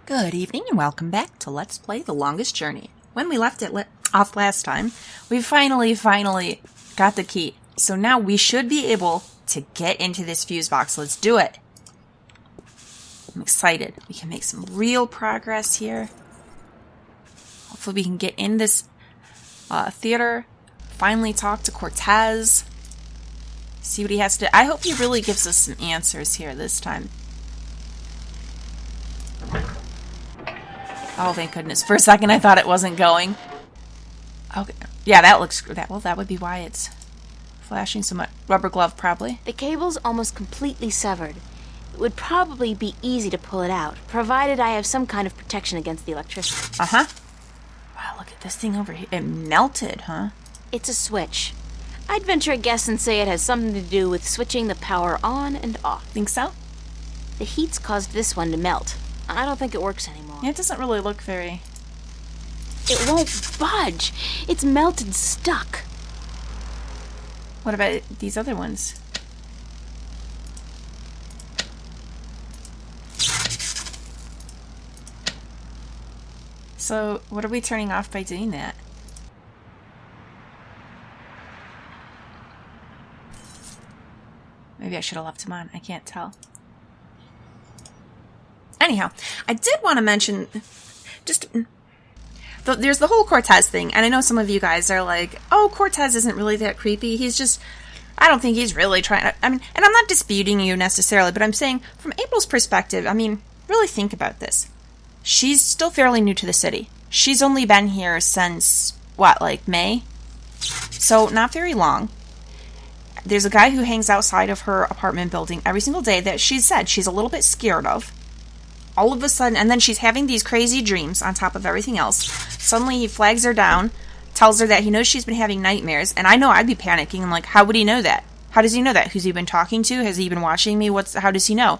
Good evening and welcome back to Let's Play The Longest Journey. When we left it off last time, we finally got the key. So now we should be able to get into this fuse box. Let's do it. I'm excited. We can make some real progress here. Hopefully we can get in this theater, finally talk to Cortez, see what he has to... I hope he really gives us some answers here this time. Oh, thank goodness. For a second, I thought it wasn't going. Okay. Yeah, that looks... Well, that would be why it's flashing so much. Rubber glove, probably. The cable's almost completely severed. It would probably be easy to pull it out, provided I have some kind of protection against the electricity. Uh-huh. Wow, look at this thing over here. It melted, huh? It's a switch. I'd venture a guess and say it has something to do with switching the power on and off. Think so? The heat's caused this one to melt. I don't think it works anymore. Yeah, it doesn't really look very... It won't budge. It's melted stuck. What about these other ones? So, what are we turning off by doing that? Maybe I should have left him on. I can't tell. Anyhow, I did want to mention, there's the whole Cortez thing, and I know some of you guys are like, oh, Cortez isn't really that creepy, he's just, I don't think he's really trying to, I mean, and I'm not disputing you necessarily, but I'm saying, from April's perspective, I mean, really think about this. She's still fairly new to the city. She's only been here since, what, like May? So, not very long. There's a guy who hangs outside of her apartment building every single day that she said she's a little bit scared of. All of a sudden, and then she's having these crazy dreams on top of everything else. Suddenly he flags her down, tells her that he knows she's been having nightmares, and I know I'd be panicking. I'm like, how would he know that? How does he know that? Who's he been talking to? Has he been watching me? How does he know?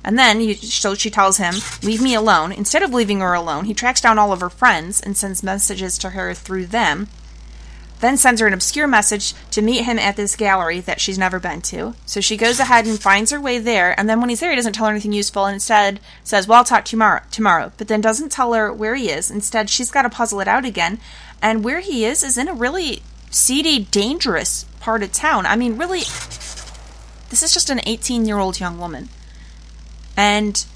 And then, so she tells him, leave me alone. Instead of leaving her alone, he tracks down all of her friends and sends messages to her through them. Then sends her an obscure message to meet him at this gallery that she's never been to. So she goes ahead and finds her way there, and then when he's there, he doesn't tell her anything useful, and instead says, well, I'll talk to you tomorrow. But then doesn't tell her where he is. Instead, she's got to puzzle it out again, and where he is in a really seedy, dangerous part of town. I mean, really, this is just an 18-year-old young woman. And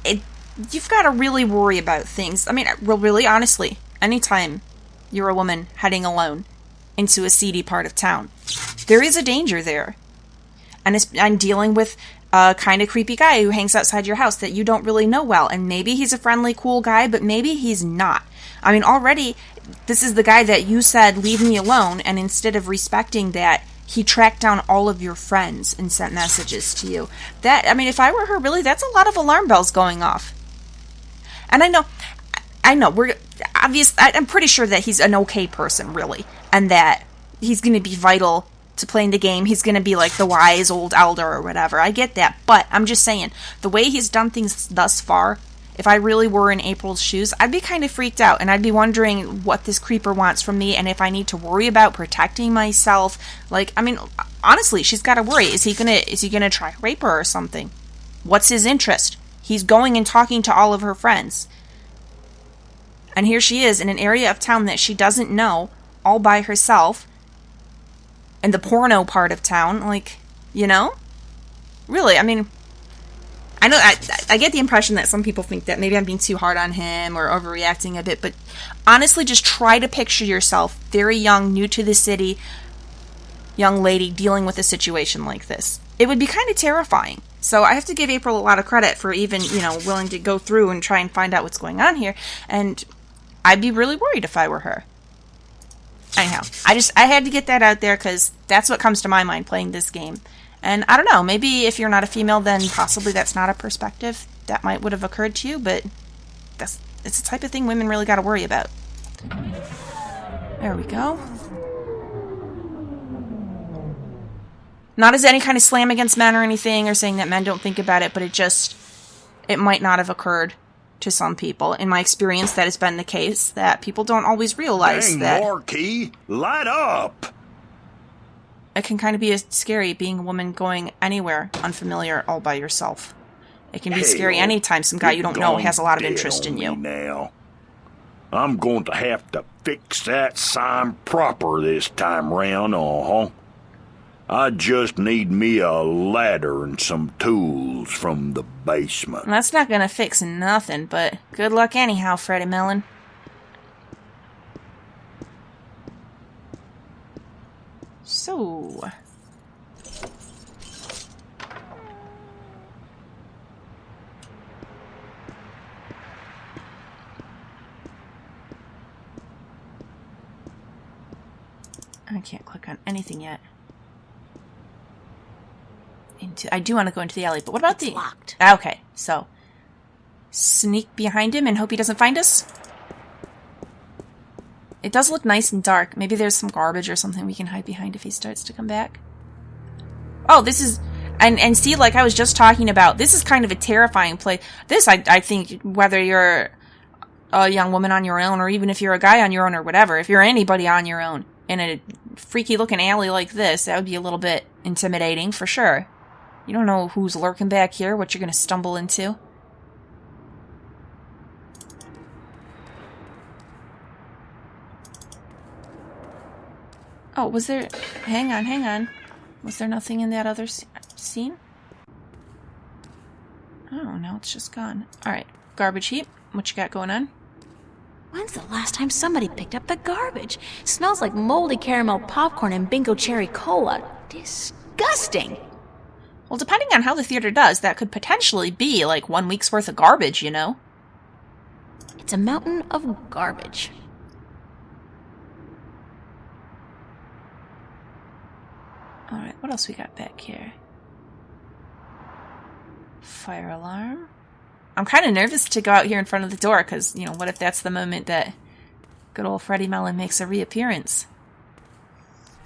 you've got to really worry about things. I mean, really, honestly, anytime you're a woman heading alone into a seedy part of town, there is a danger there. And I'm dealing with a kind of creepy guy who hangs outside your house that you don't really know well. And maybe he's a friendly, cool guy, but maybe he's not. I mean, already, this is the guy that you said, leave me alone. And instead of respecting that, he tracked down all of your friends and sent messages to you. That, I mean, if I were her, really, that's a lot of alarm bells going off. And I know, I'm pretty sure that he's an okay person, really, and that he's going to be vital to playing the game. He's going to be like the wise old elder or whatever. I get that, but I'm just saying, the way he's done things thus far, if I really were in April's shoes, I'd be kind of freaked out, and I'd be wondering what this creeper wants from me, and if I need to worry about protecting myself. Like, I mean, honestly, she's got to worry. Is he gonna try to rape her or something? What's his interest? He's going and talking to all of her friends. And here she is in an area of town that she doesn't know, all by herself, in the porno part of town, like, you know? Really, I mean, I know, I get the impression that some people think that maybe I'm being too hard on him or overreacting a bit, but honestly, just try to picture yourself, very young, new to the city, young lady dealing with a situation like this. It would be kind of terrifying. So I have to give April a lot of credit for even, willing to go through and try and find out what's going on here, and I'd be really worried if I were her. Anyhow, I had to get that out there because that's what comes to my mind playing this game. And I don't know, maybe if you're not a female, then possibly that's not a perspective that would have occurred to you, but it's the type of thing women really got to worry about. There we go. Not as any kind of slam against men or anything, or saying that men don't think about it, but it might not have occurred to some people. In my experience, that has been the case, that people don't always realize Dang, that... Marky, light up! It can kind of be scary being a woman going anywhere unfamiliar all by yourself. It can be scary anytime some guy you don't know has a lot of interest in you. Now. I'm going to have to fix that sign proper this time round, I just need me a ladder and some tools from the basement. That's not gonna fix nothing, but good luck anyhow, Freddy Mellon. So... I can't click on anything yet. I do want to go into the alley, but what about it's locked. Okay, so... Sneak behind him and hope he doesn't find us? It does look nice and dark. Maybe there's some garbage or something we can hide behind if he starts to come back. Oh, this is... And see, like I was just talking about, this is kind of a terrifying place. This, I think, whether you're a young woman on your own, or even if you're a guy on your own or whatever, if you're anybody on your own in a freaky-looking alley like this, that would be a little bit intimidating, for sure. You don't know who's lurking back here, what you're going to stumble into. Oh, was there... Hang on. Was there nothing in that other scene? Oh, now it's just gone. Alright, garbage heap. What you got going on? When's the last time somebody picked up the garbage? Smells like moldy caramel popcorn and bingo cherry cola. Disgusting! Well, depending on how the theater does, that could potentially be like 1 week's worth of garbage, you know? It's a mountain of garbage. Alright, what else we got back here? Fire alarm. I'm kind of nervous to go out here in front of the door, because, you know, what if that's the moment that good old Freddy Mellon makes a reappearance?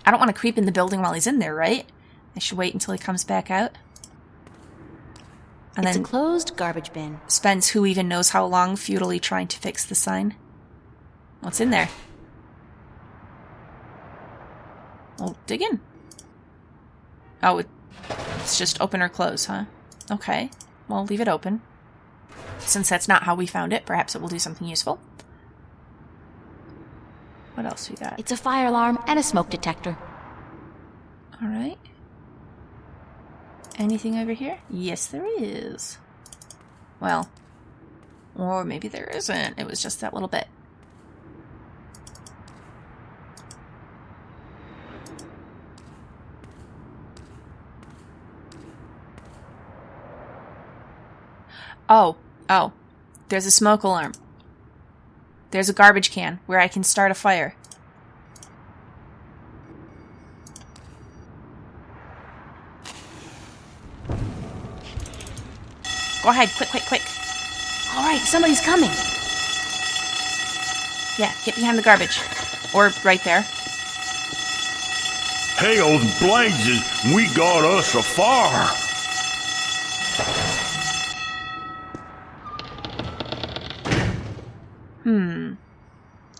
I don't want to creep in the building while he's in there, right? I should wait until he comes back out. And it's then a closed garbage bin. Spends who even knows how long futilely trying to fix the sign. What's in there? Well, dig in. Oh, it's just open or close, huh? Okay. Well, leave it open. Since that's not how we found it, perhaps it will do something useful. What else we got? It's a fire alarm and a smoke detector. Alright. Anything over here? Yes, there is. Well, or maybe there isn't. It was just that little bit. Oh, there's a smoke alarm. There's a garbage can where I can start a fire. Go ahead, quick. All right, somebody's coming. Yeah, get behind the garbage. Or right there. Hell's blazes, we got us a fire.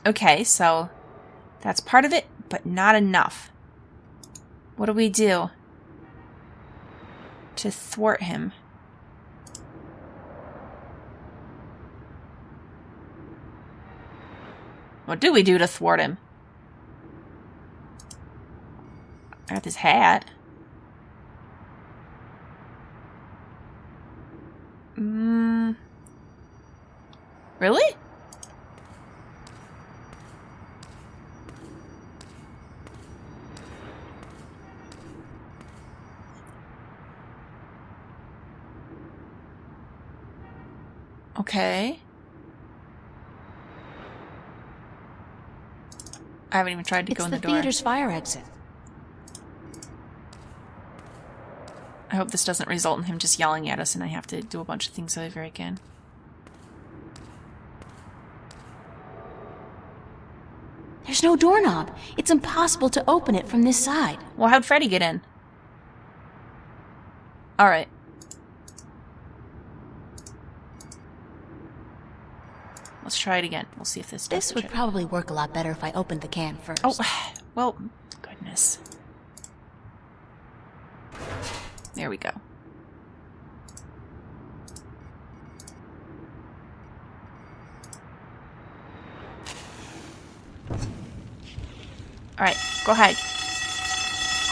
Okay, so that's part of it, but not enough. What do we do to thwart him? What do we do to thwart him? I got this hat. Really? Okay. I haven't even tried to go in the door. It's the theater's fire exit. I hope this doesn't result in him just yelling at us and I have to do a bunch of things over again. There's no doorknob. It's impossible to open it from this side. Well, how'd Freddy get in? Alright. Let's try it again. We'll see if this does This would it. probably work a lot better if I opened the can first. Oh, well, goodness. There we go. Alright, go ahead.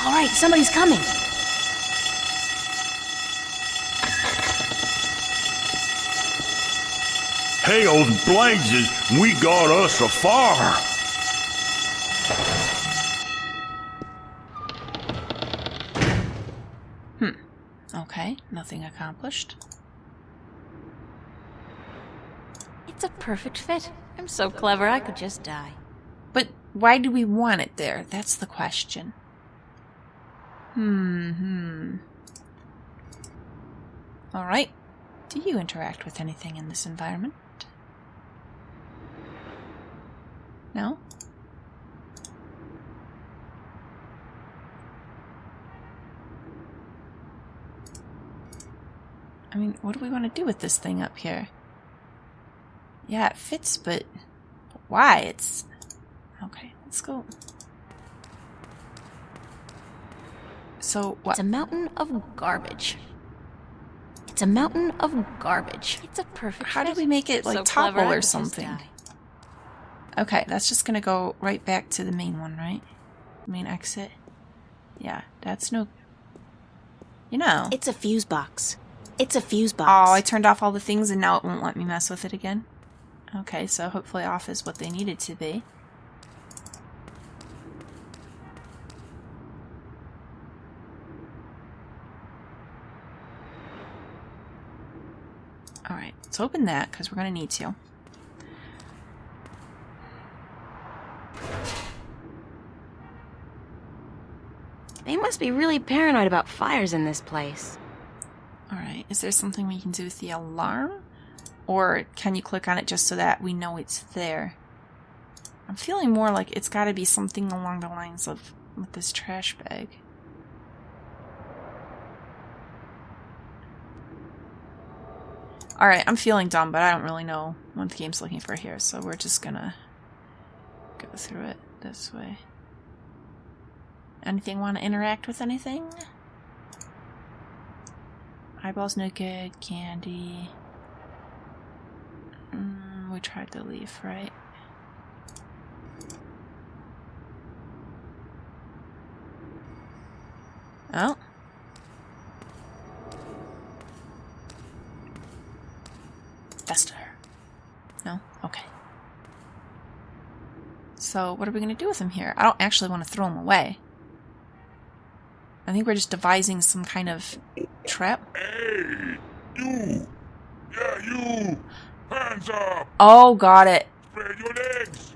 Alright, somebody's coming. Hell's blazes, we got us a fire. Okay, nothing accomplished. It's a perfect fit. I'm so clever I could just die. But why do we want it there? That's the question. Alright. Do you interact with anything in this environment? No? I mean, what do we want to do with this thing up here? Yeah, it fits, but why? It's... Okay, let's go. So, what? It's a mountain of garbage. It's a mountain of garbage. It's a perfect How fit. did we make it, like, So clever, topple I or could just something? die. Okay, that's just gonna go right back to the main one, right? Main exit. Yeah, that's no... You know. It's a fuse box. It's a fuse Oh, box. I turned off all the things and now it won't let me mess with it again. Okay, so hopefully off is what they needed to be. Alright, let's open that because we're going to need to. They must be really paranoid about fires in this place. Alright, is there something we can do with the alarm? Or can you click on it just so that we know it's there? I'm feeling more like it's got to be something along the lines of with this trash bag. Alright, I'm feeling dumb, but I don't really know what the game's looking for here, so we're just gonna go through it this way. Anything want to interact with anything? Eyeballs no good, candy. We tried the leaf, right? Oh. Fester. No? Okay. So, what are we going to do with him here? I don't actually want to throw him away. I think we're just devising some kind of trap. Hey, you! Yeah, you! Hands up! Oh, got it. Spread your legs!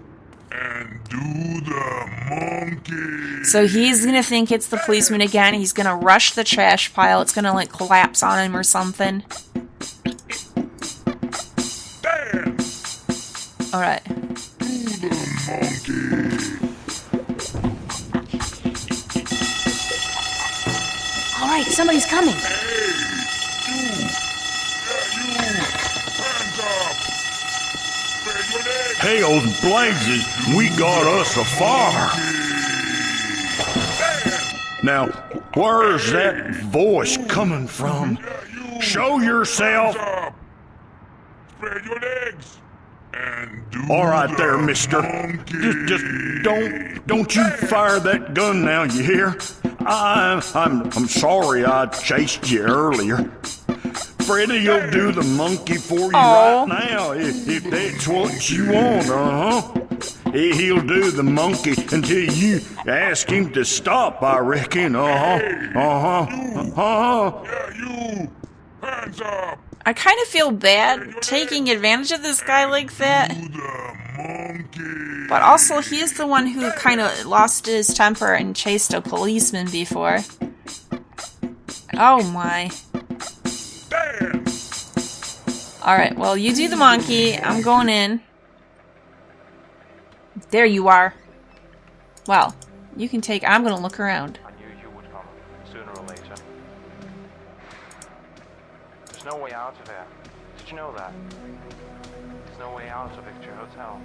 And do the monkey! So he's gonna think it's the policeman again. He's gonna rush the trash pile. It's gonna, like, collapse on him or something. Damn! Alright. Do the monkey! Alright, somebody's coming. Hell's blazes, we got us a fire. Now, where's that voice coming from? Show yourself. Spread your legs. All right there, mister. Just don't you fire that gun now, you hear? I'm sorry I chased you earlier. Freddy'll do the monkey for you right now, if that's what you want, He'll do the monkey until you ask him to stop, I reckon, Yeah, you! Hands up! I kind of feel bad taking advantage of this guy like that. But also, he is the one who kind of lost his temper and chased a policeman before. Oh my. Damn! Alright, well, you do the monkey. I'm going in. There you are. Well, you can take... I'm going to look around. I knew you would come, sooner or later. There's no way out of here. Did you know that? There's no way out of Victory Hotel.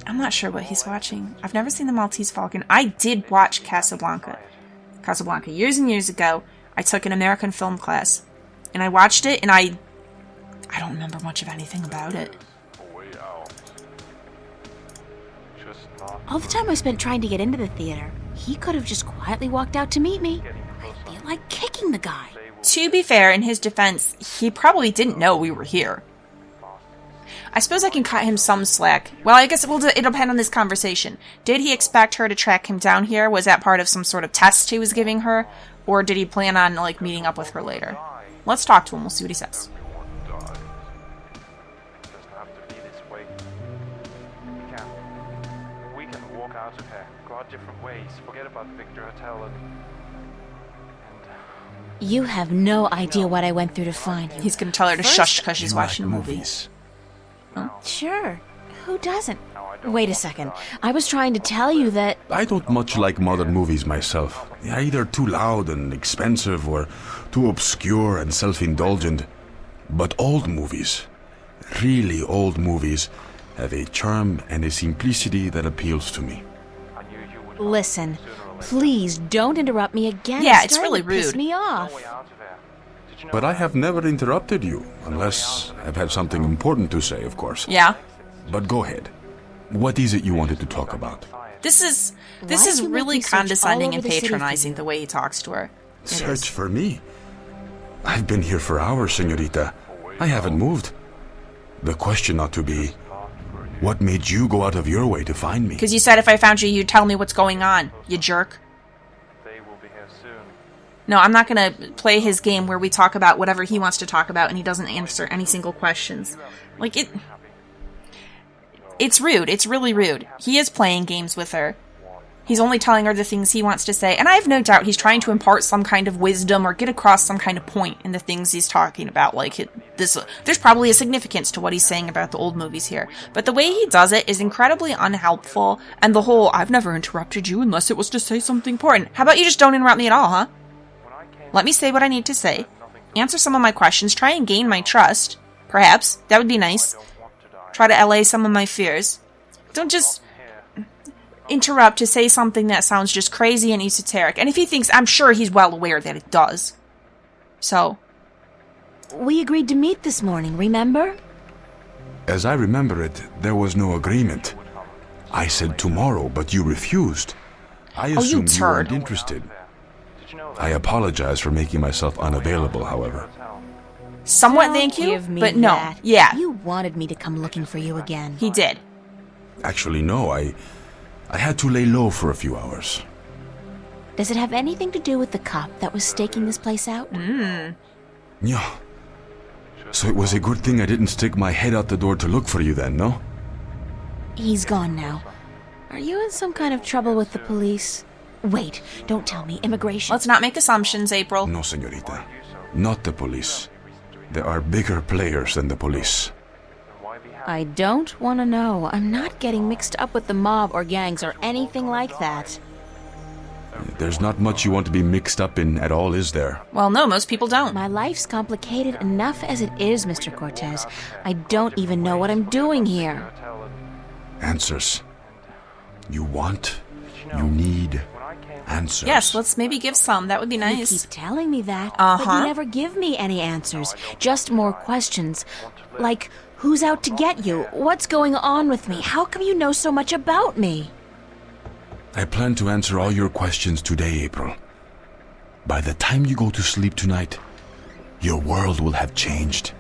I'm not sure what he's watching. I've never seen the Maltese Falcon. I did watch Casablanca. Casablanca. Years and years ago, I took an American film class. And I watched it, and I don't remember much of anything about it. A way out. Just All the time I spent trying to get into the theater, he could have just quietly walked out to meet me. I feel like kicking the guy. To be fair, in his defense, he probably didn't know we were here. I suppose I can cut him some slack. Well, I guess it'll depend on this conversation. Did he expect her to track him down here? Was that part of some sort of test he was giving her? Or did he plan on, like, meeting up with her later? Let's talk to him. We'll see what he says. Everyone dies. It doesn't have to be this way. We can walk out of here, go our different ways, forget about the Victor Hotel and You have no idea what I went through to find you. He's gonna tell her to shush because she's watching a movie. movies. Sure. Who doesn't? Wait a second. I was trying to tell you that... I don't much like modern movies myself. They're either too loud and expensive or too obscure and self-indulgent. But old movies, really old movies, have a charm and a simplicity that appeals to me. I knew you would Listen, please don't interrupt me again. Yeah, it's starting really to piss rude. me off. way out of there. Did you know But I have never interrupted you, unless I've had something important to say, of course. Yeah. But go ahead. What is it you wanted to talk about? This is Why do you make really me search all condescending over and the city for patronizing you? the way he talks to her. It Search is. for me? I've been here for hours, señorita. I haven't moved. The question ought to be, what made you go out of your way to find me? Because you said if I found you, you'd tell me what's going on, you jerk. they will be here soon? No, I'm not gonna play his game where we talk about whatever he wants to talk about and he doesn't answer any single questions. Like, it's rude. It's really rude. He is playing games with her. He's only telling her the things he wants to say, and I have no doubt he's trying to impart some kind of wisdom or get across some kind of point in the things he's talking about. Like, there's probably a significance to what he's saying about the old movies here. But the way he does it is incredibly unhelpful, and the whole, I've never interrupted you unless it was to say something important. How about you just don't interrupt me at all, huh? Let me say what I need to say. Answer some of my questions. Try and gain my trust. Perhaps. That would be nice. Try to allay some of my fears. Don't just interrupt to say something that sounds just crazy and esoteric. And if he thinks, I'm sure he's well aware that it does. So, We agreed to meet this morning, remember? As I remember it, there was no agreement. I said tomorrow, but you refused. I you assumed you weren't turd. interested. Did you know I apologize for making myself unavailable, however. somewhat Don't thank you, give me but no. that. Yeah, You wanted me to come looking for you again. he did. Actually, no, I had to lay low for a few hours. Does it have anything to do with the cop that was staking this place out? Yeah. So it was a good thing I didn't stick my head out the door to look for you then, no? He's gone now. Are you in some kind of trouble with the police? Wait, don't tell me. Immigration. Let's not make assumptions, April. No, señorita. Not the police. There are bigger players than the police. I don't want to know. I'm not getting mixed up with the mob or gangs or anything like that. There's not much you want to be mixed up in at all, is there? Well, no, most people don't. My life's complicated enough as it is, Mr. Cortez. I don't even know what I'm doing here. Answers. You want, you need answers. Yes, let's maybe give some. That would be You nice. keep telling me that, but Uh-huh. you never give me any answers. Just more questions. Like, who's out to get you? What's going on with me? How come you know so much about me? I plan to answer all your questions today, April. By the time you go to sleep tonight, your world will have changed.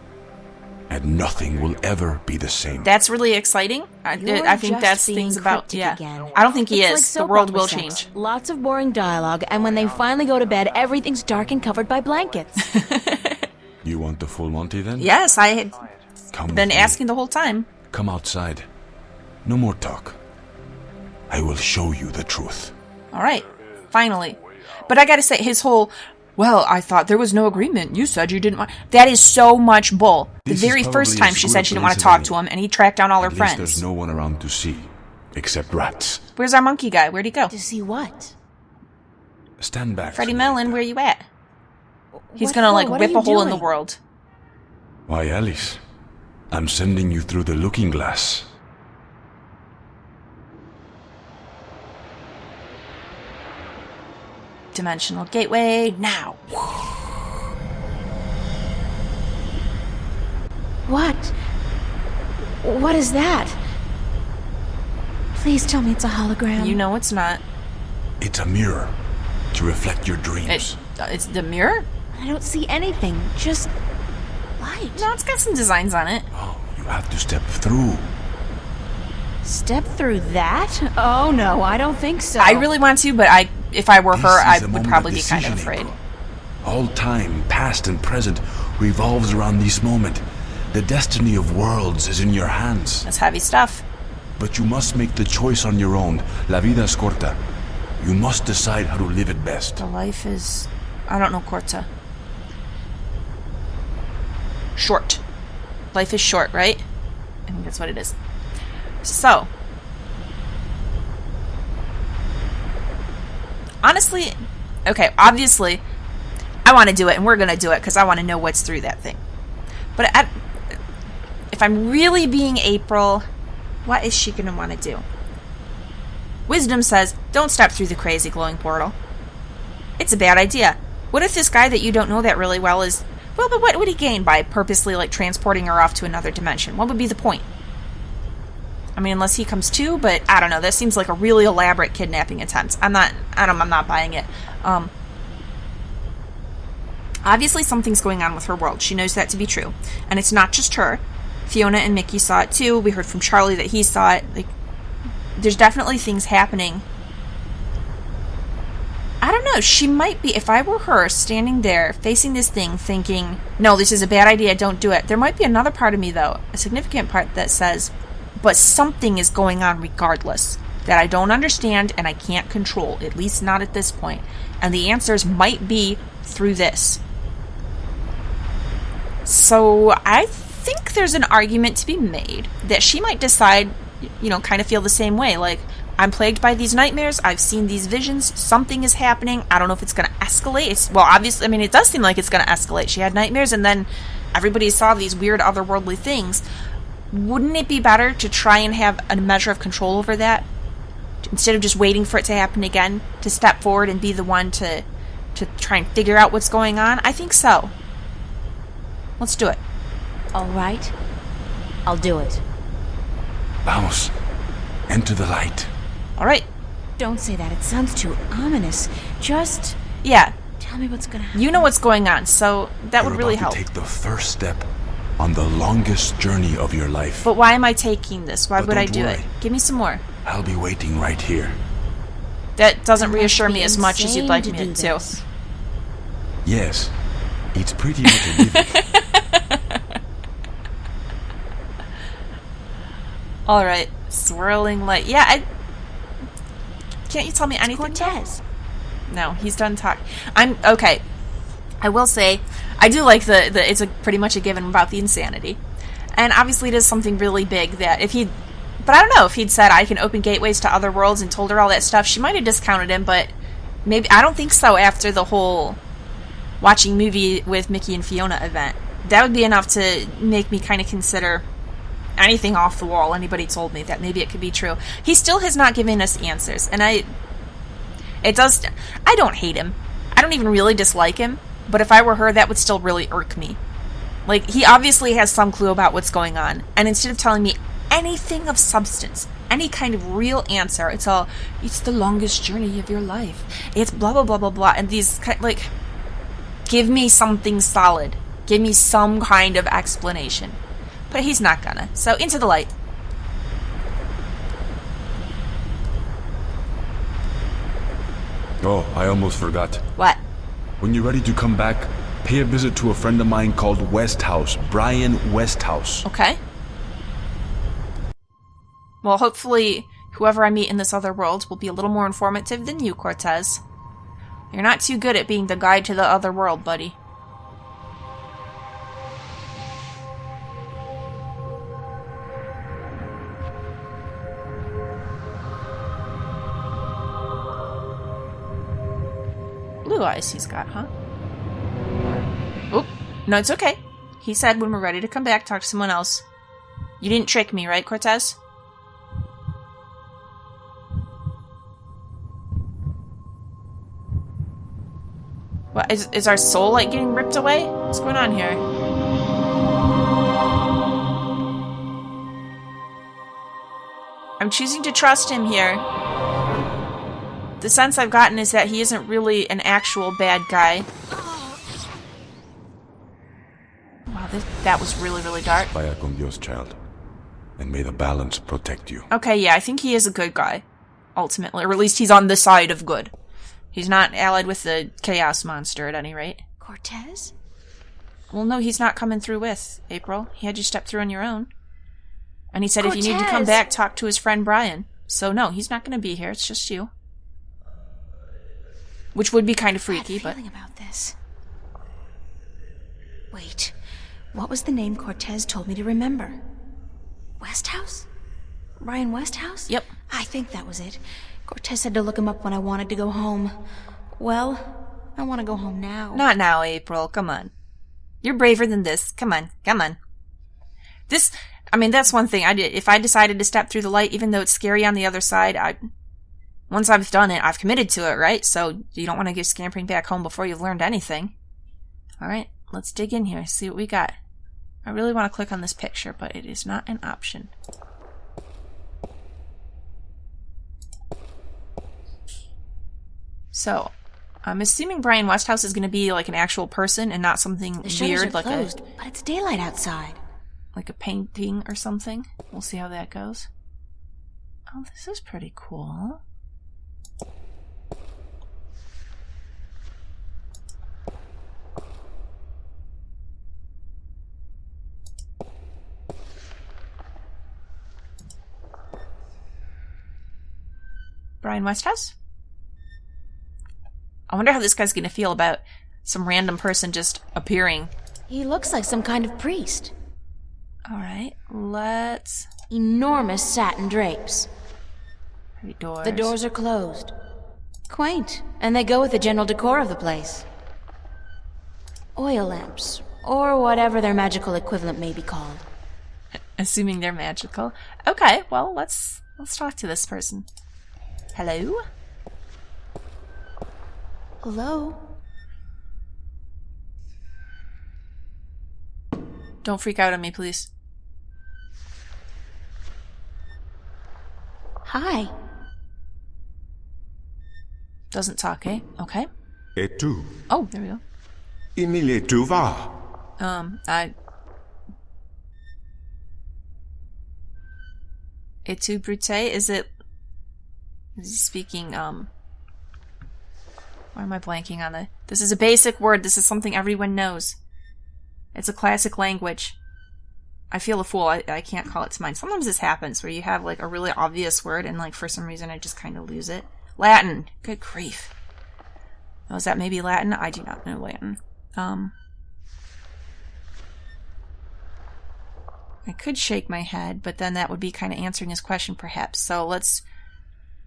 And nothing will ever be the same. That's really exciting. I think You're that's just being things about, cryptic yeah. again. I don't think he It's is. like The soap world opera will sex. change. Lots of boring dialogue, and when they finally go to bed, everything's dark and covered by blankets. You want the full Monty then? Yes, I had Come with been me. asking the whole time. Come outside. No more talk. I will show you the truth. All right, finally. But I gotta say, his whole, well, I thought there was no agreement. You said you didn't want... That is so much bull. This The is very first probably time as she good said a she didn't want to place as talk to any. him, and he tracked down all her At least friends. there's no one around to see. Except rats. Where's our monkey guy? Where'd he go? To see what? Stand back. Freddie señorita. Mellon, where you at? He's What gonna, for? like, What are rip you a hole in the doing? world. Why, Alice? I'm sending you through the looking glass. Dimensional gateway, now. What? What is that? Please tell me it's a hologram. You know it's not. It's a mirror to reflect your dreams. It's the mirror? I don't see anything. Just light. No, it's got some designs on it. Oh, you have to step through. Step through that? Oh no, I don't think so. I really want to, but if I were This her, is I the would moment probably of be kind of decision, afraid. April. All time, past and present, revolves around this moment. The destiny of worlds is in your hands. That's heavy stuff. But you must make the choice on your own. La vida es corta. You must decide how to live it best. The life is... I don't know, Corta. Short. Life is short, right? I think that's what it is. So. Honestly, okay, obviously, I want to do it, and we're going to do it, because I want to know what's through that thing. But if I'm really being April, what is she going to want to do? Wisdom says, don't step through the crazy glowing portal. It's a bad idea. What if this guy that you don't know that really well is... Well, but what would he gain by purposely, transporting her off to another dimension? What would be the point? I mean, unless he comes too, but I don't know. That seems like a really elaborate kidnapping attempt. I'm not buying it. Obviously, something's going on with her world. She knows that to be true. And it's not just her. Fiona and Mickey saw it too. We heard from Charlie that he saw it. There's definitely things happening. I don't know. She might be, if I were her, standing there, facing this thing, thinking, no, this is a bad idea, don't do it. There might be another part of me, though, a significant part that says, but something is going on regardless, that I don't understand and I can't control, at least not at this point. And the answers might be through this. So I think there's an argument to be made that she might decide, kind of feel the same way. I'm plagued by these nightmares. I've seen these visions. Something is happening. I don't know if it's going to escalate. Obviously, it does seem like it's going to escalate. She had nightmares, and then everybody saw these weird otherworldly things. Wouldn't it be better to try and have a measure of control over that? Instead of just waiting for it to happen again, to step forward and be the one to try and figure out what's going on? I think so. Let's do it. All right. I'll do it. Vamos. Enter the light. All right. Don't say that. It sounds too ominous. Just Yeah. tell me what's gonna happen. You know what's going on, so that would really help. You're about to take the first step on the longest journey of your life. But why am I taking this? Why But would I don't do worry. it? Give me some more. I'll be waiting right here. That doesn't You must reassure be me as much as you'd insane like to me do to. this. Yes. It's pretty motivating. All right, swirling light. Yeah, can't you tell me anything? Cortez. No, he's done talking. I'm okay. I will say, I do like the it's pretty much a given about the insanity, and obviously it is something really big that if he, but I don't know if he'd said I can open gateways to other worlds and told her all that stuff, she might have discounted him. But maybe I don't think so. After the whole watching movie with Mickey and Fiona event, that would be enough to make me kind of consider anything off the wall anybody told me that maybe it could be true. He still has not given us answers, and I don't hate him. I don't even really dislike him, but if I were her, that would still really irk me. He obviously has some clue about what's going on, and instead of telling me anything of substance, any kind of real answer, it's the longest journey of your life. It's blah, blah, blah, blah, blah, and these, give me something solid. Give me some kind of explanation. But he's not gonna. So, into the light. Oh, I almost forgot. What? When you're ready to come back, pay a visit to a friend of mine called Westhouse, Brian Westhouse. Okay. Well, hopefully, whoever I meet in this other world will be a little more informative than you, Cortez. You're not too good at being the guide to the other world, buddy. Blue eyes he's got, huh? Oop. No, it's okay. He said when we're ready to come back, talk to someone else. You didn't trick me, right, Cortez? What, is our soul, getting ripped away? What's going on here? I'm choosing to trust him here. The sense I've gotten is that he isn't really an actual bad guy. Wow, that was really, really dark. Vaya con Dios, child. And may the balance protect you. Okay, yeah, I think he is a good guy, ultimately. Or at least he's on the side of good. He's not allied with the chaos monster, at any rate. Cortez? Well, no, he's not coming through with, April. He had you step through on your own. And he said Cortez! If you need to come back, talk to his friend Brian. So no, he's not going to be here. It's just you. Which would be kind of freaky, but... feeling about this. Wait, what was the name Cortez told me to remember? Westhouse? Brian Westhouse? Yep. I think that was it. Cortez said to look him up when I wanted to go home. Well, I want to go home now. Not now, April. Come on. You're braver than this. Come on. Come on. That's one thing. If I decided to step through the light, even though it's scary on the other side, once I've done it, I've committed to it, right? So you don't want to go scampering back home before you've learned anything. Alright, let's dig in here, see what we got. I really want to click on this picture, but it is not an option. So, I'm assuming Brian Westhouse is going to be like an actual person and not something weird, like closed, but it's daylight outside. Like a painting or something. We'll see how that goes. Oh, this is pretty cool. Brian Westhouse? I wonder how this guy's gonna feel about some random person just appearing. He looks like some kind of priest. Alright, let's... Enormous satin drapes. Maybe doors. The doors are closed. Quaint, and they go with the general decor of the place. Oil lamps, or whatever their magical equivalent may be called. Assuming they're magical. Okay, well, let's talk to this person. Hello? Hello? Don't freak out on me, please. Hi. Doesn't talk, eh? Okay. Et tu? Oh, there we go. Emile, tu vas? Et tu, Brute? Is he speaking, why am I blanking on it? This is a basic word. This is something everyone knows. It's a classic language. I feel a fool. I can't call it to mind. Sometimes this happens where you have, like, a really obvious word and, like, for some reason I just kind of lose it. Latin. Good grief. Oh, is that maybe Latin? I do not know Latin. I could shake my head, but then that would be kind of answering his question, perhaps. So let's...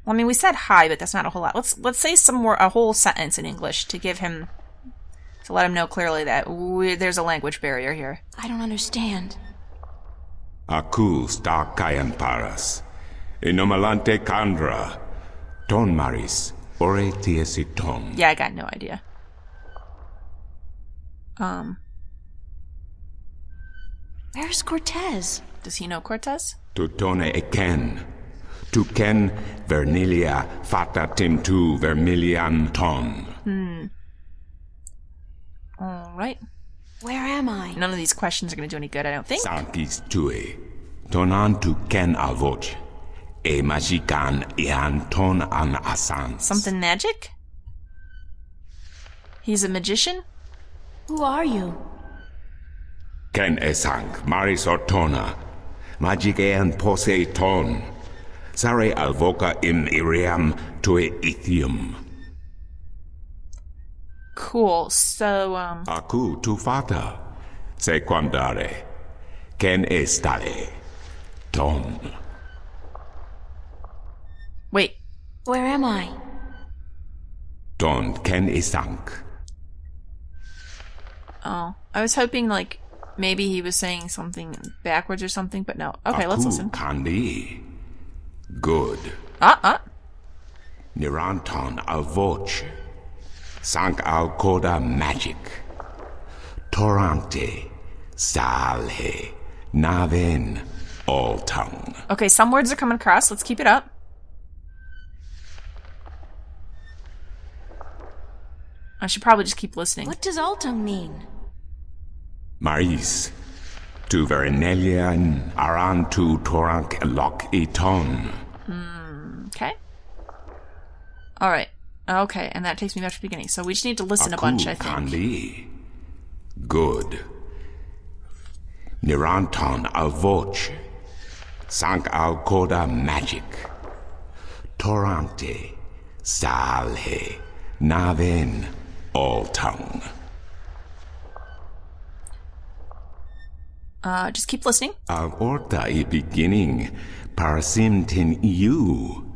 Well, I mean, we said hi, but that's not a whole lot. Let's say a whole sentence in English to give him... To let him know clearly that there's a language barrier here. I don't understand. Aku sta kayan paras. Inomalante kandra. Ton maris. Ore tiesiton. Yeah, I got no idea. Where's Cortez? Does he know Cortez? Tutone eken. Tu ken vernilia fata tintu vermilian ton. Alright. Where am I? None of these questions are going to do any good, I don't think. Sankis tue. Tonan tu ken avoch. E magikan ian ton an asans. Something magic? He's a magician? Who are you? Ken esank maris ortona. Magic ean pose ton. Sare alvoca im iriam tue ithium. Cool, so, Aku tu fata. Se quandare. Ken estare. Ton. Wait. Where am I? Ton ken esank. Oh. I was hoping, like, maybe he was saying something backwards or something, but no. Okay, let's listen. Kandi. Good. Niranton alvoch. Sank al coda magic. Torante. Salhe. Naven. all tongue. Okay, some words are coming across. Let's keep it up. I should probably just keep listening. What does all tongue mean? Maris, tu verenelian aran tu torank lock eton. Okay. Alright. Okay, and that takes me back to the beginning. So we just need to listen a bunch, I think. Kandi. Good. Niranton al voce. Sank al coda magic. Torante. Salhe. Naven. All tongue. Just keep listening. Av orta I beginning. Parasimtin you.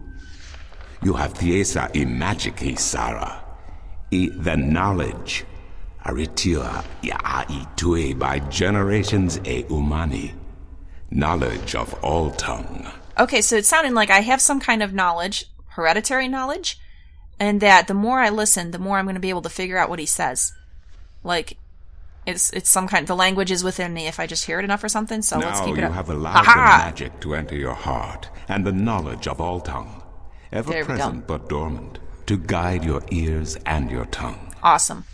You have thiesa I magic I Sara. I the knowledge. Aritua ya I tue by generations e umani. Knowledge of all tongue. Okay, so it's sounding like I have some kind of knowledge, hereditary knowledge, and that the more I listen, the more I'm going to be able to figure out what he says. Like, it's some kind. The language is within me if I just hear it enough or something. So let's keep it up. Now you have allowed the magic to enter your heart and the knowledge of all tongue, ever present but dormant, to guide your ears and your tongue. Awesome.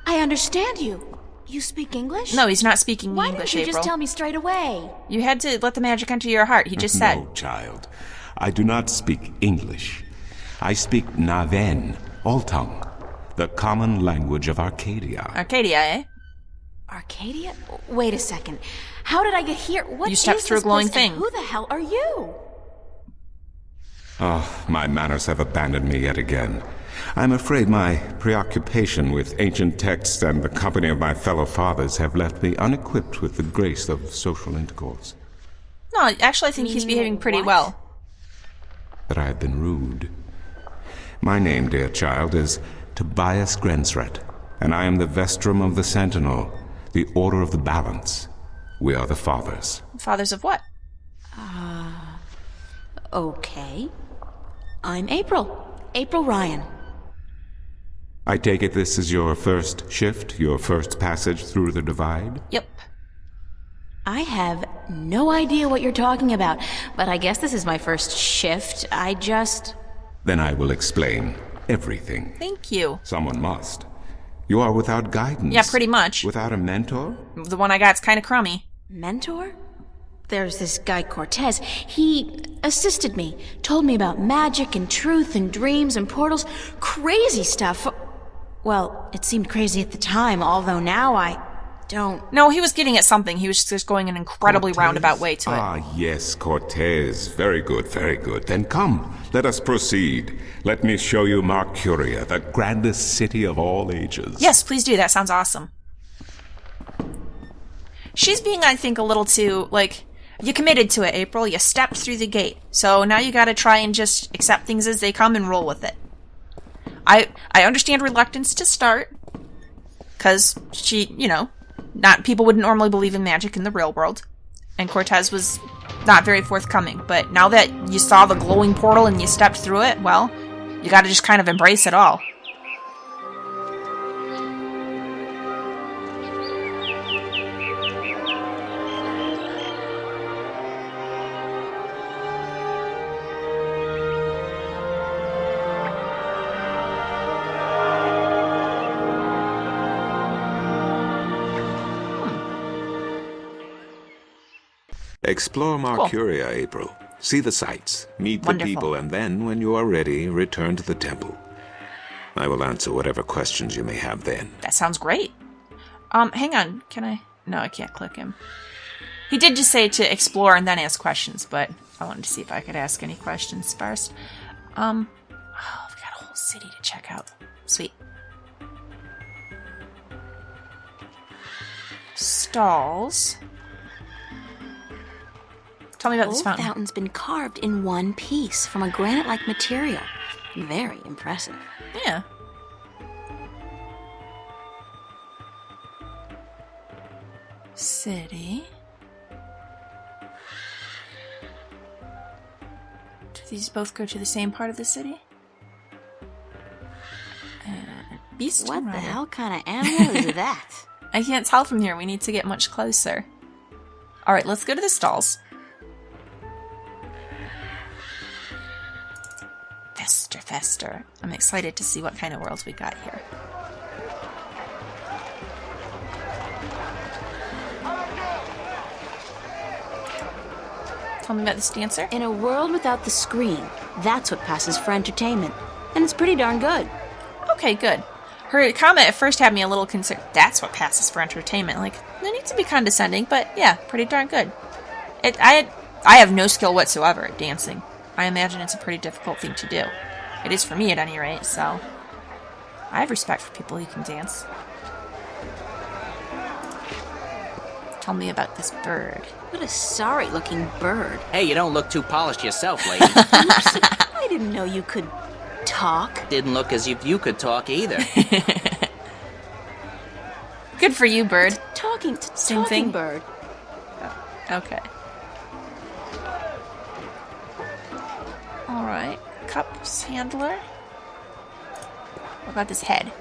I understand you. You speak English? No, he's not speaking Why English, didn't you April. just tell me straight away? You had to let the magic enter your heart. He just said. No, child. I do not speak English. I speak Naven, all tongue, the common language of Arcadia. Arcadia, eh? Arcadia? Wait a second. How did I get here? What You stepped is through a this glowing place, and thing. who the hell are you? Oh, my manners have abandoned me yet again. I'm afraid my preoccupation with ancient texts and the company of my fellow fathers have left me unequipped with the grace of social intercourse. No, actually, I think he's behaving pretty well. That I have been rude. My name, dear child, is Tobias Grensret, and I am the Vestrum of the Sentinel, the Order of the Balance. We are the Fathers. Fathers of what? Okay. I'm April. April Ryan. I take it this is your first shift, your first passage through the divide? Yep. I have no idea what you're talking about, but I guess this is my first shift. Then I will explain everything. Thank you. Someone must. You are without guidance. Yeah, pretty much. Without a mentor? The one I got's kind of crummy. Mentor? There's this guy Cortez. He assisted me, told me about magic and truth and dreams and portals. Crazy stuff. Well, it seemed crazy at the time, although now I don't... No, he was getting at something. He was just going an incredibly roundabout way to it. Ah, yes, Cortez. Very good, very good. Then come, let us proceed. Let me show you Mercuria, the grandest city of all ages. Yes, please do. That sounds awesome. She's being, I think, a little too, like... You committed to it, April. You stepped through the gate. So now you gotta try and just accept things as they come and roll with it. I understand reluctance to start. Because she, not people wouldn't normally believe in magic in the real world. And Cortez was not very forthcoming. But now that you saw the glowing portal and you stepped through it, well, you gotta just kind of embrace it all. Explore Mercuria, April. See the sights, meet the people, and then, when you are ready, return to the temple. I will answer whatever questions you may have then. That sounds great. Hang on. Can I? No, I can't click him. He did just say to explore and then ask questions, but I wanted to see if I could ask any questions first. Oh, we've got a whole city to check out. Sweet. Stalls. Tell me about this fountain. The fountain's been carved in one piece from a granite-like material. Very impressive. Yeah. City. Do these both go to the same part of the city? Beast. What the hell kind of animal is that? I can't tell from here. We need to get much closer. Alright, let's go to the stalls. Fester, fester. I'm excited to see what kind of worlds we got here. Tell me about this dancer. In a world without the screen, that's what passes for entertainment. And it's pretty darn good. Okay, good. Her comment at first had me a little concerned. That's what passes for entertainment. Like, no need to be condescending, but yeah, pretty darn good. I have no skill whatsoever at dancing. I imagine it's a pretty difficult thing to do. It is for me at any rate, so I have respect for people who can dance. Tell me about this bird. What a sorry-looking bird. Hey, you don't look too polished yourself, lady. Oops, I didn't know you could talk. Didn't look as if you could talk either. Good for you, bird. Talking thing? bird. Okay. Alright. Cups handler. What about this head?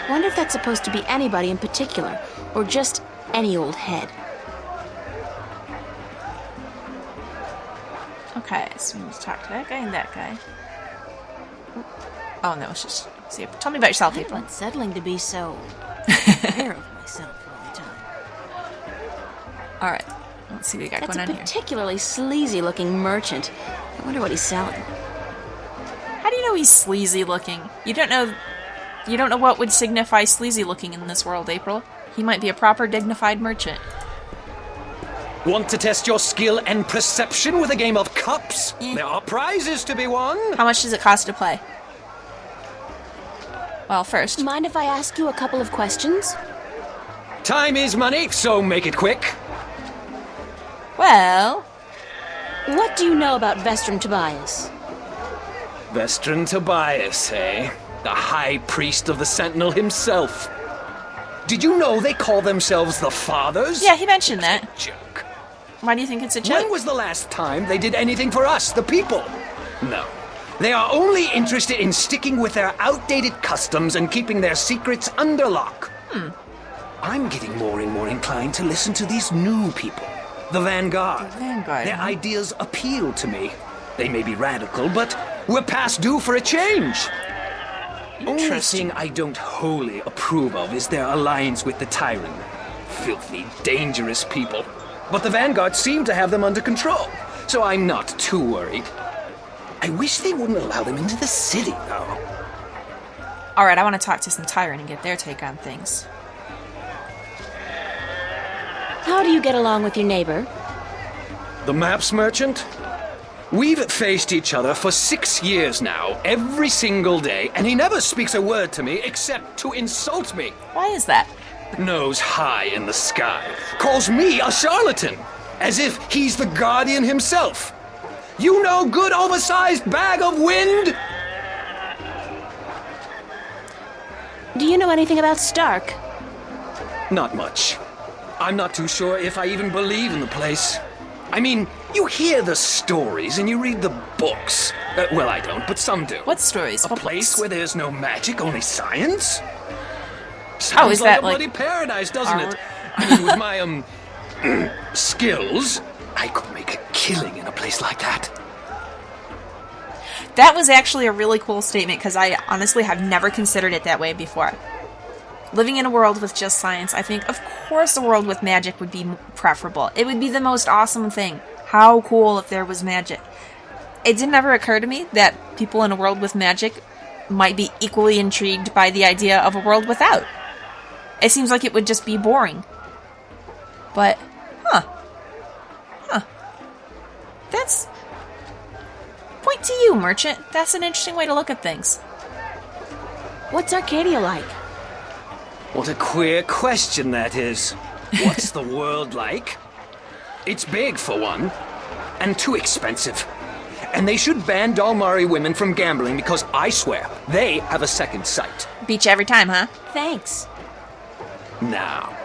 I wonder if that's supposed to be anybody in particular, or just any old head. Okay, so we need to talk to that guy and that guy. Oh no, it's just... See, tell me about yourself, Kind of April. unsettling to be so aware of myself all the time. Alright, let's see what we got That's going a on here. particularly sleazy-looking merchant. I wonder what he's selling. How do you know he's sleazy looking? You don't know what would signify sleazy looking in this world, April. He might be a proper dignified merchant. Want to test your skill and perception with a game of cups? There are prizes to be won. How much does it cost to play? Well, first, Mind if I ask you a couple of questions? Time is money, so make it quick. well, What do you know about Vestron Tobias? Vestron Tobias, eh? The High Priest of the Sentinel himself. Did you know they call themselves the Fathers? yeah, he mentioned that. Joke. Why do you think it's a When joke? was the last time they did anything for us, the people? No. They are only interested in sticking with their outdated customs and keeping their secrets under lock. I'm getting more and more inclined to listen to these new people, the Vanguard. Vanguard, Their huh? ideas appeal to me. They may be radical, but we're past due for a change. Only Interesting. thing I don't wholly approve of is their alliance with the Tyrant. Filthy, dangerous people. But the Vanguard seem to have them under control, so I'm not too worried. I wish they wouldn't allow them into the city, though. Alright, I want to talk to some Tyrant and get their take on things. How do you get along with your neighbor? The maps merchant? We've faced each other for 6 years now, every single day, and he never speaks a word to me except to insult me. Why is that? Nose high in the sky. Calls me a charlatan, as if he's the guardian himself. You no good oversized bag of wind? Do you know anything about Stark? Not much. I'm not too sure if I even believe in the place. I mean, you hear the stories and you read the books. Well, I don't, but some do. What stories? A What place books? where there's no magic, only science? Sounds is like that a like bloody paradise, doesn't our- it? I mean, with my, skills, I could make a killing in a place like that. That was actually a really cool statement because I honestly have never considered it that way before. Living in a world with just science, I think, of course, a world with magic would be preferable. It would be the most awesome thing. How cool if there was magic. It didn't ever occur to me that people in a world with magic might be equally intrigued by the idea of a world without. It seems like it would just be boring. But, That's... Point to you, merchant. That's an interesting way to look at things. What's Arcadia like? What a queer question that is. What's the world like? It's big, for one, and too expensive. And they should ban Dalmari women from gambling because I swear they have a second sight. Beat you every time, huh? Thanks. Now,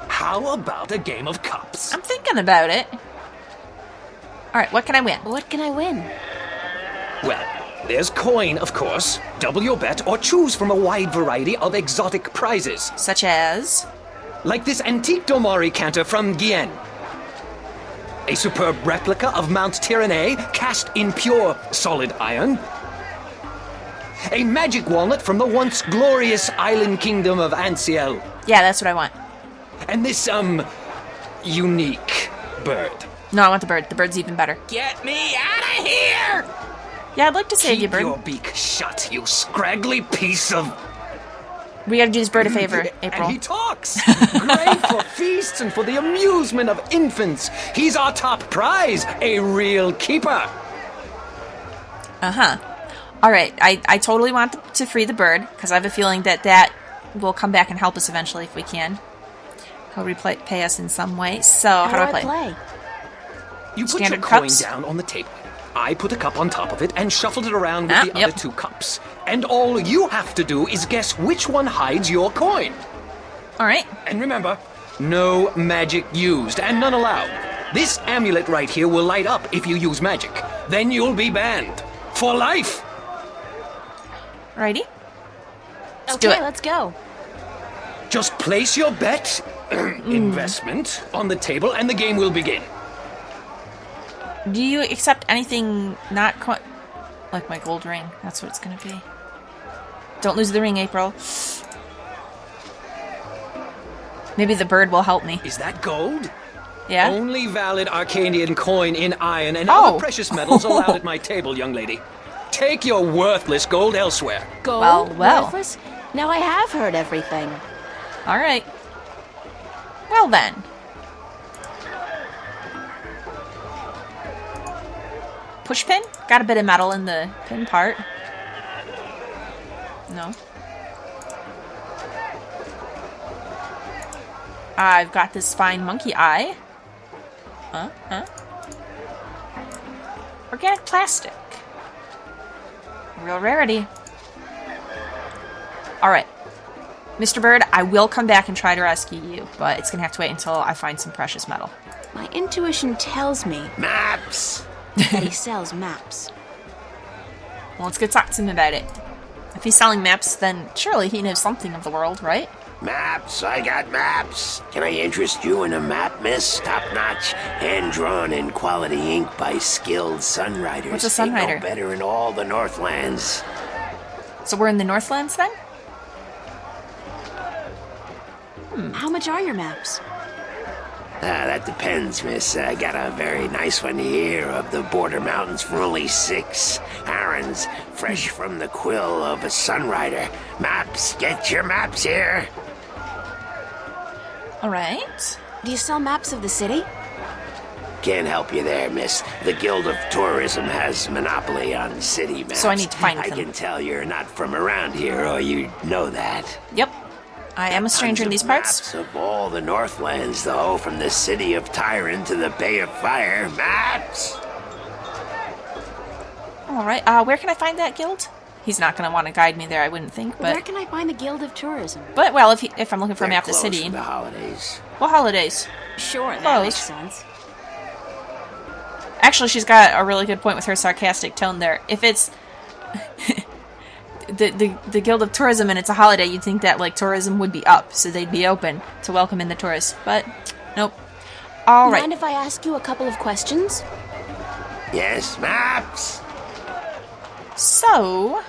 how about a game of cups? I'm thinking about it. Alright, what can I win? What can I win? Well, There's coin, of course. Double your bet or choose from a wide variety of exotic prizes. Such as? Like this antique Domari canter from Guyenne. A superb replica of Mount Tyranny cast in pure solid iron. A magic walnut from the once glorious island kingdom of Anciel. Yeah, that's what I want. And this, unique bird. No, I want the bird. The bird's even better. Get me out of here! Yeah, I'd like to save you, Keep bird. your beak shut, you scraggly piece of... We gotta do this bird a favor, April. And he talks! Great for feasts and for the amusement of infants. He's our top prize, a real keeper. Uh-huh. Alright, I totally want to free the bird, because I have a feeling that will come back and help us eventually if we can. He'll repay us in some way. So, how do I play? You put Standard your coin cups? down on the table. I put a cup on top of it and shuffled it around with the other two cups. And all you have to do is guess which one hides your coin. Alright. And remember, no magic used and none allowed. This amulet right here will light up if you use magic. Then you'll be banned. For life! Alrighty. Let's go. Just place your bet, investment, on the table and the game will begin. Do you accept anything not like my gold ring? That's what it's gonna be. Don't lose the ring, April. Maybe the bird will help me. Is that gold? Yeah? Only valid Arcadian coin in iron and other precious metals allowed at my table, young lady. Take your worthless gold elsewhere. Gold? Well. Worthless? Now I have heard everything. Alright. Well then. Push pin? Got a bit of metal in the pin part. No. I've got this fine monkey eye. Organic plastic. Real rarity. Alright. Mr. Bird, I will come back and try to rescue you, but it's gonna have to wait until I find some precious metal. My intuition tells me Maps! that he sells maps. Well, let's go talk to him about it. If he's selling maps, then surely he knows something of the world, right? Maps, I got maps. Can I interest you in a map, miss? Top-notch, hand-drawn in quality ink by skilled sunriders. What's a sunrider? Ain't no better in all the Northlands. So we're in the Northlands then? How much are your maps? That depends, miss. I got a very nice one here of the border mountains for only 6 arons, fresh from the quill of a sunrider. Maps, get your maps here. Alright. Do you sell maps of the city? Can't help you there, miss. The Guild of Tourism has monopoly on city maps. So I need to find I them. can tell you're not from around here, or you'd know that. Yep. I am a stranger in these parts. Maps of all the Northlands, though, from the city of Tyron to the Bay of Fire. Maps! Alright, where can I find that guild? He's not going to want to guide me there, I wouldn't think, but... Where can I find the Guild of Tourism? But, well, if I'm looking for a They're map of the closed city... for the holidays. What holidays? Sure, that Close. makes sense. Actually, she's got a really good point with her sarcastic tone there. If it's... the Guild of Tourism and it's a holiday, you'd think that, like, tourism would be up, so they'd be open to welcome in the tourists. But, nope. Alright. Mind if I ask you a couple of questions? Yes, maps! So...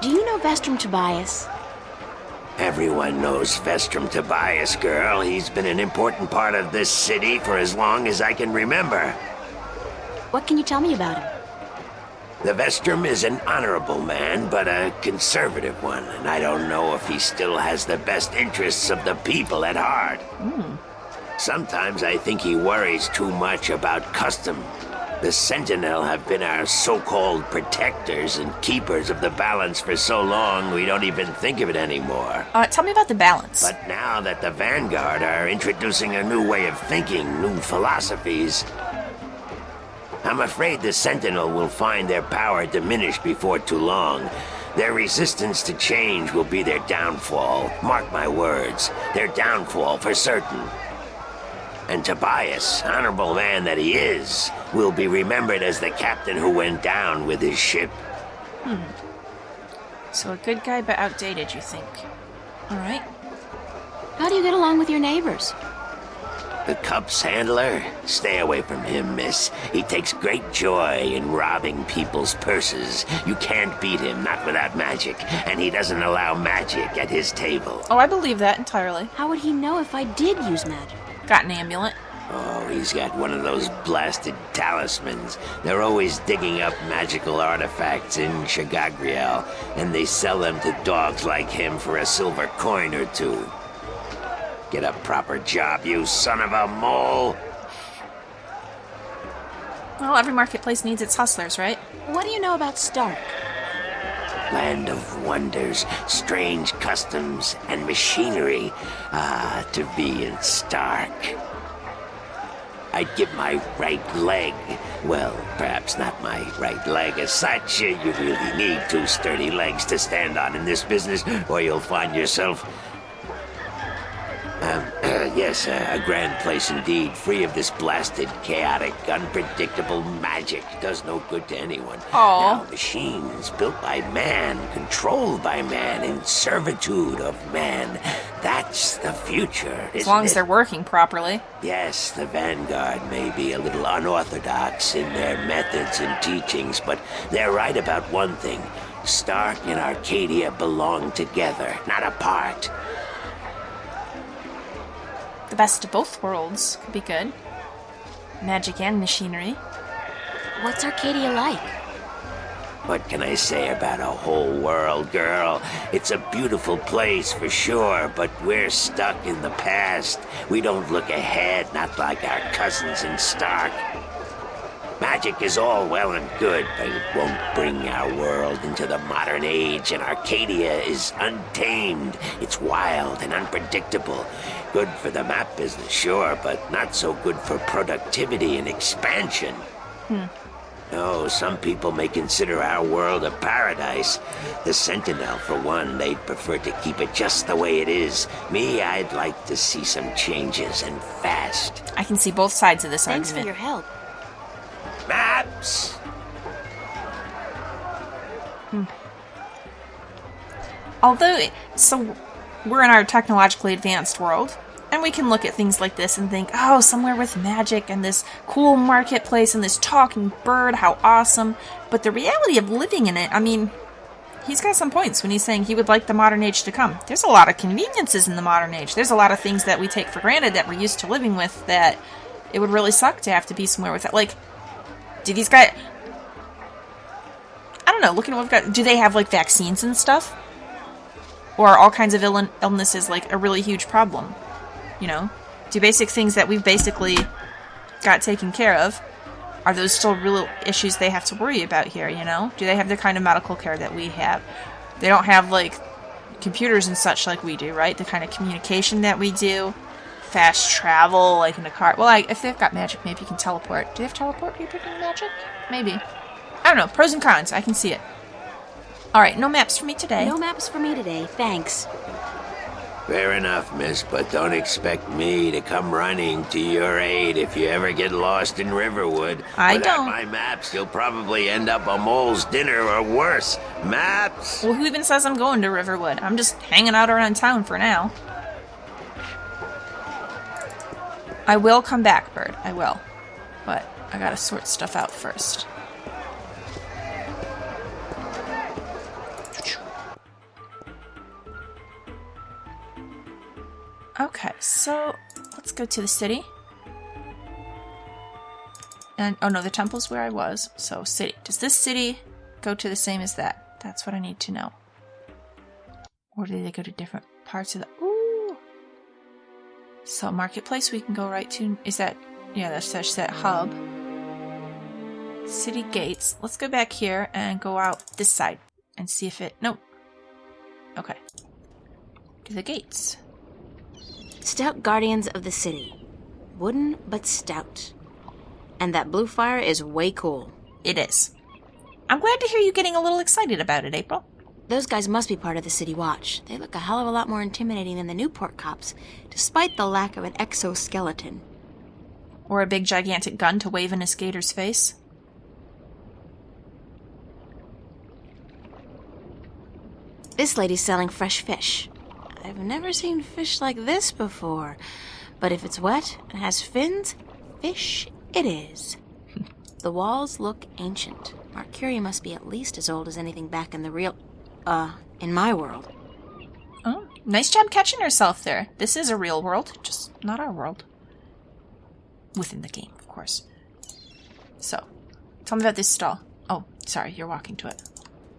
Do you know Vestrum Tobias? Everyone knows Vestrum Tobias, girl. He's been an important part of this city for as long as I can remember. What can you tell me about him? The Vestrum is an honorable man, but a conservative one, and I don't know if he still has the best interests of the people at heart. Sometimes I think he worries too much about custom. The Sentinel have been our so-called protectors and keepers of the balance for so long we don't even think of it anymore. tell me about the balance. But now that the Vanguard are introducing a new way of thinking, new philosophies, I'm afraid the Sentinel will find their power diminish before too long. Their resistance to change will be their downfall. Mark my words, their downfall for certain. And Tobias, honorable man that he is, will be remembered as the captain who went down with his ship. So a good guy, but outdated, you think? Alright. How do you get along with your neighbors? The cups handler? Stay away from him, miss. He takes great joy in robbing people's purses. You can't beat him, not without magic. And he doesn't allow magic at his table. Oh, I believe that entirely. How would he know if I did use magic? Got an amulet. Oh, he's got one of those blasted talismans. They're always digging up magical artifacts in Shagagriel, and they sell them to dogs like him for a silver coin or two. Get a proper job, you son of a mole! Well, every marketplace needs its hustlers, right? What do you know about Stark? Land of wonders, strange customs, and machinery. Ah, to be in Stark. I'd give my right leg. Well, perhaps not my right leg as such. You really need 2 sturdy legs to stand on in this business, or you'll find yourself... yes, a grand place indeed, free of this blasted, chaotic, unpredictable magic. Does no good to anyone. Aw. Now, machines built by man, controlled by man, in servitude of man. That's the future, As long as they're working properly. Yes, the Vanguard may be a little unorthodox in their methods and teachings, but they're right about one thing. Stark and Arcadia belong together, not apart. The best of both worlds could be good. Magic and machinery. What's Arcadia like? What can I say about a whole world, girl? It's a beautiful place for sure, but we're stuck in the past. We don't look ahead, not like our cousins in Stark. Magic is all well and good, but it won't bring our world into the modern age, and Arcadia is untamed. It's wild and unpredictable. Good for the map business, sure, but not so good for productivity and expansion. No, some people may consider our world a paradise. The Sentinel, for one, they'd prefer to keep it just the way it is. Me, I'd like to see some changes, and fast. I can see both sides of this Thanks for argument. your help. Maps! Although, so we're in our technologically advanced world, and we can look at things like this and think, oh, somewhere with magic and this cool marketplace and this talking bird, how awesome. But the reality of living in it, I mean, he's got some points when he's saying he would like the modern age to come. There's a lot of conveniences in the modern age. There's a lot of things that we take for granted that we're used to living with that it would really suck to have to be somewhere with it. Like, do these guys... I don't know, look at what we've got. Do they have, like, vaccines and stuff? Or are all kinds of illnesses, like, a really huge problem? You know? Do basic things that we've basically got taken care of, are those still real issues they have to worry about here, you know? Do they have the kind of medical care that we have? They don't have, like, computers and such like we do, right? The kind of communication that we do. Fast travel, like in a car. Well, if they've got magic, maybe you can teleport. Do they have teleport people in magic? Maybe. I don't know. Pros and cons. I can see it. Alright, no maps for me today. No maps for me today, thanks. Fair enough, miss, but don't expect me to come running to your aid if you ever get lost in Riverwood. I Without don't. my maps, you'll probably end up a mole's dinner or worse. Maps? Well, who even says I'm going to Riverwood? I'm just hanging out around town for now. I will come back, Bird. I will. But I gotta sort stuff out first. Okay, so let's go to the city. And, oh no, the temple's where I was. So, city. Does this city go to the same as that? That's what I need to know. Or do they go to different parts of the... Ooh! So, marketplace we can go right to... Is that... Yeah, that's that hub. City gates. Let's go back here and go out this side. And see if it... Nope. Okay. To the gates. Stout guardians of the city. Wooden, but stout. And that blue fire is way cool. It is. I'm glad to hear you getting a little excited about it, April. Those guys must be part of the City Watch. They look a hell of a lot more intimidating than the Newport cops, despite the lack of an exoskeleton. Or a big gigantic gun to wave in a skater's face. This lady's selling fresh fish. I've never seen fish like this before. But if it's wet and has fins, fish it is. The walls look ancient. Arcadia must be at least as old as anything back in the real... in my world. Oh, nice job catching herself there. This is a real world, just not our world. Within the game, of course. So, tell me about this stall. Oh, sorry, you're walking to it.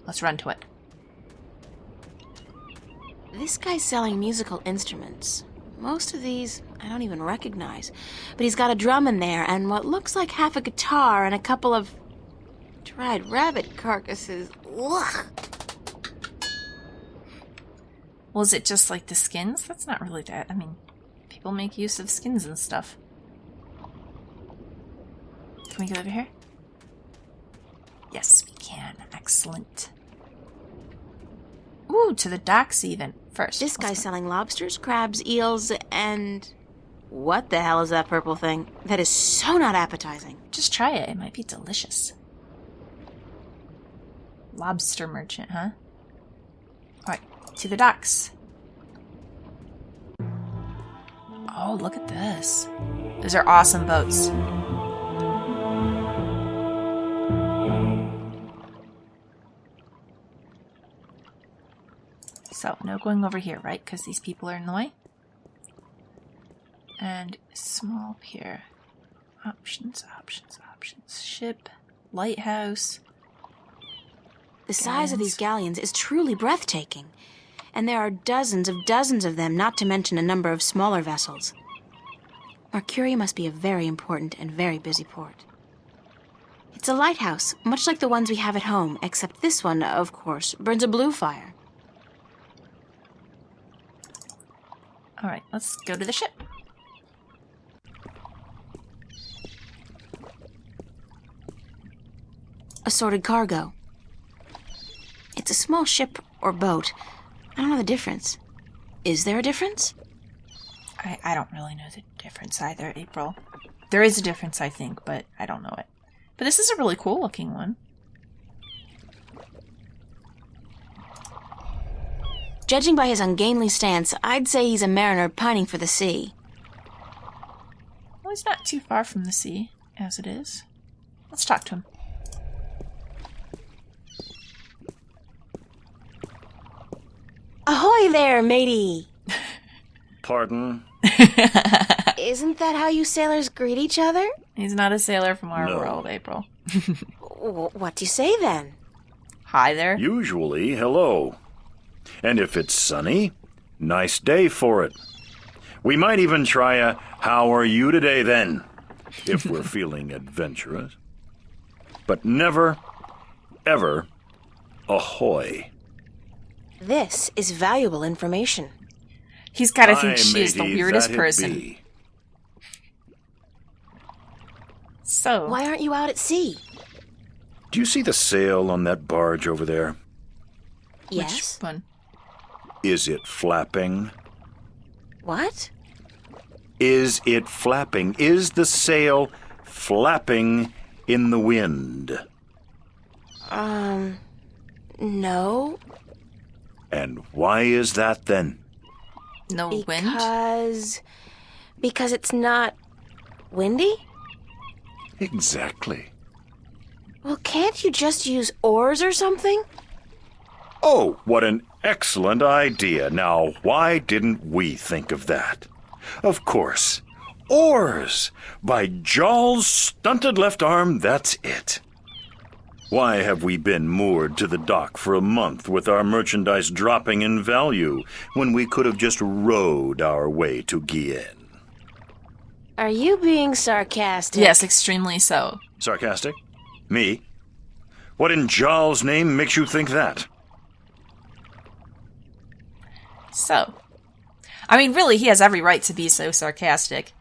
Let's run to it. This guy's selling musical instruments. Most of these I don't even recognize. But he's got a drum in there and what looks like half a guitar and a couple of dried rabbit carcasses. Ugh. Well, is it just like the skins? That's not really that. I mean, people make use of skins and stuff. Can we get over here? Yes, we can. Excellent. Ooh, to the docks even. First. This guy's selling lobsters, crabs, eels, and... What the hell is that purple thing? That is so not appetizing. Just try it. It might be delicious. Lobster merchant, huh? Alright, to the docks. Oh, look at this. Those are awesome boats. So, no going over here, right? Because these people are in the way. And small pier. Options, options, options. Ship. Lighthouse. The size of these galleons is truly breathtaking. And there are dozens of them, not to mention a number of smaller vessels. Arcadia must be a very important and very busy port. It's a lighthouse, much like the ones we have at home, except this one, of course, burns a blue fire. Alright, let's go to the ship. Assorted cargo. It's a small ship or boat. I don't know the difference. Is there a difference? I don't really know the difference either, April. There is a difference, I think, but I don't know it. But this is a really cool looking one. Judging by his ungainly stance, I'd say he's a mariner pining for the sea. Well, he's not too far from the sea, as it is. Let's talk to him. Ahoy there, matey! Pardon? Isn't that how you sailors greet each other? He's not a sailor from our No. world, April. What do you say then? Hi there. Usually, hello. And if it's sunny, nice day for it. We might even try a how are you today then, if we're feeling adventurous. But never, ever, ahoy. This is valuable information. He's gotta think Aye, she is the matey, weirdest that'd person. be. So, Why aren't you out at sea? Do you see the sail on that barge over there? Yes. which one? Is it flapping? What? Is it flapping? Is the sail flapping in the wind? No. And why is that then? No wind? Because it's not windy? Exactly. Well, can't you just use oars or something? Oh, what an excellent idea. Now, why didn't we think of that? Of course. Oars! By Jaw's stunted left arm, that's it. Why have we been moored to the dock for a month with our merchandise dropping in value when we could have just rowed our way to Guyenne? Are you being sarcastic? Yes, extremely so. Sarcastic? Me? What in Jaw's name makes you think that? So, I mean, really, he has every right to be so sarcastic.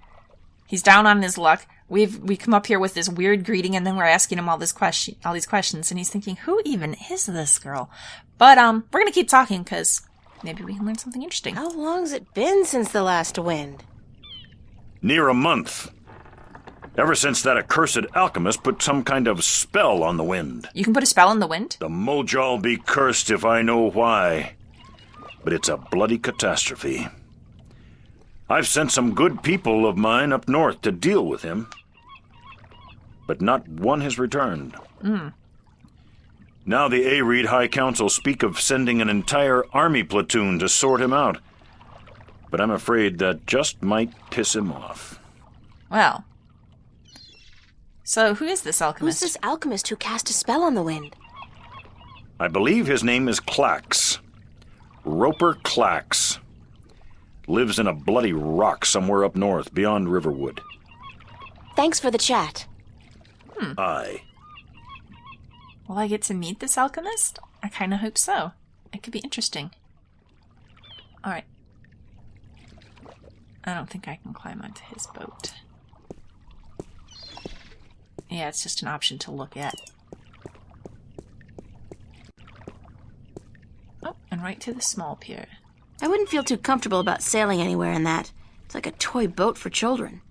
He's down on his luck. We come up here with this weird greeting, and then we're asking him all these questions, and he's thinking, "Who even is this girl?" But we're gonna keep talking because maybe we can learn something interesting. How long's it been since the last wind? Near a month. Ever since that accursed alchemist put some kind of spell on the wind. You can put a spell in the wind. The Mojal be cursed if I know why. but it's a bloody catastrophe. I've sent some good people of mine up north to deal with him, but not one has returned. Now the Areed High Council speak of sending an entire army platoon to sort him out, but I'm afraid that just might piss him off. Well. So, who is this alchemist? Who's this alchemist who cast a spell on the wind? I believe his name is Clax. Roper Clax. Lives in a bloody rock somewhere up north, beyond Riverwood. Thanks for the chat. Aye. Will I get to meet this alchemist? I kind of hope so. It could be interesting. Alright. I don't think I can climb onto his boat. Yeah, it's just an option to look at. Oh, and right to the small pier. I wouldn't feel too comfortable about sailing anywhere in that. It's like a toy boat for children.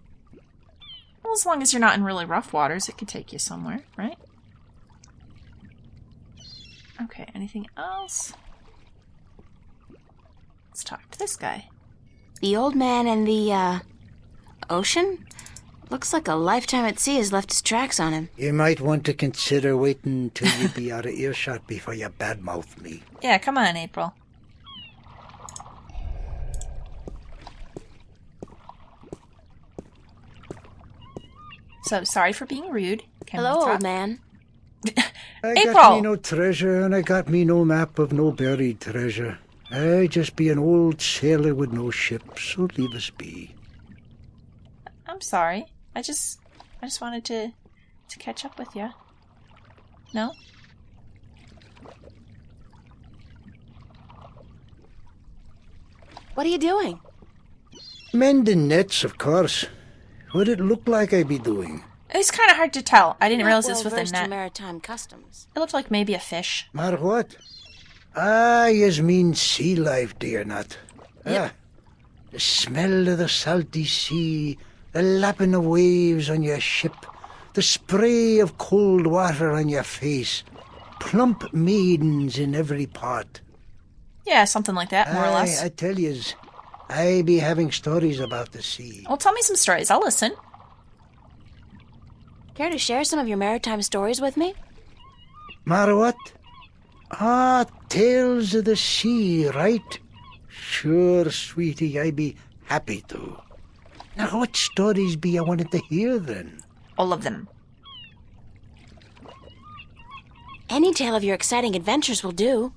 Well, as long as you're not in really rough waters, it could take you somewhere, right? Okay, anything else? Let's talk to this guy. The old man and the, ocean? Looks like a lifetime at sea has left his tracks on him. You might want to consider waiting till you be out of earshot before you badmouth me. Yeah, come on, April. So, sorry for being rude. Can Hello, we talk? old man. I April! got me no treasure, and I got me no map of no buried treasure. I just be an old sailor with no ship, so leave us be. I'm sorry. I just wanted to catch up with you. No? What are you doing? Mending nets, of course. What it look like I be doing? It's kind of hard to tell. I didn't Not realize this was a well-versed in net. maritime customs. It looked like maybe a fish. Mar what? Ah, yous mean sea life, do you not? Yep. Ah, the smell of the salty sea, the lapping of waves on your ship, the spray of cold water on your face, plump maidens in every part. Yeah, something like that, more or less. I tell yous, I be having stories about the sea. Well, tell me some stories. I'll listen. Care to share some of your maritime stories with me? Mar what? Ah, tales of the sea, right? Sure, sweetie, I be happy to. Now, what stories be I wanted to hear, then? All of them. Any tale of your exciting adventures will do.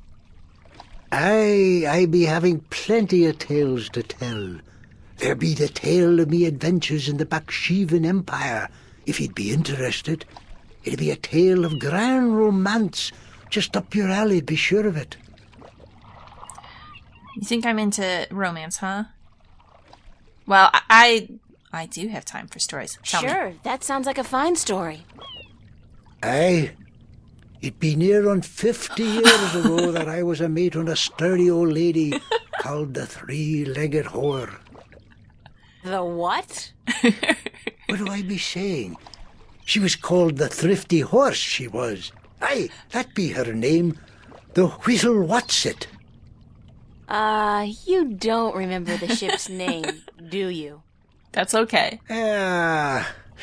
I be having plenty of tales to tell. There be the tale of me adventures in the Baksheevan Empire, if you'd be interested. It'd be a tale of grand romance, just up your alley, be sure of it. You think I'm into romance, huh? Well, I do have time for stories. Tell me. Sure, that sounds like a fine story. Aye. It be near on 50 years ago that I was a mate on a sturdy old lady called the Three-Legged Whore. The what? What do I be saying? She was called the Thrifty Horse, she was. Aye, that be her name. The Whistle Whatsit. You don't remember the ship's name, do you? That's okay.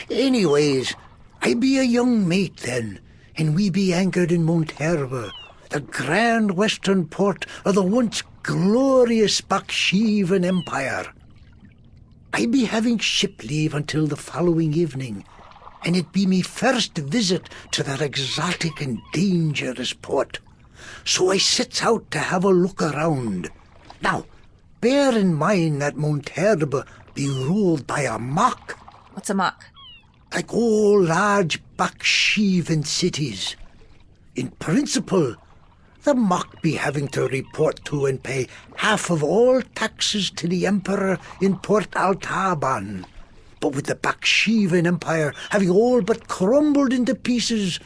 Anyways, I be a young mate then, and we be anchored in Monterva, the grand western port of the once glorious Baksheevan Empire. I be having ship leave until the following evening, and it be me first visit to that exotic and dangerous port. So I sets out to have a look around. Now, bear in mind that Monterva be ruled by a mock. What's a mock? Like all large Baksheevan cities. In principle, the mock be having to report to and pay half of all taxes to the emperor in Port Altaban. But with the Baksheevan Empire having all but crumbled into pieces,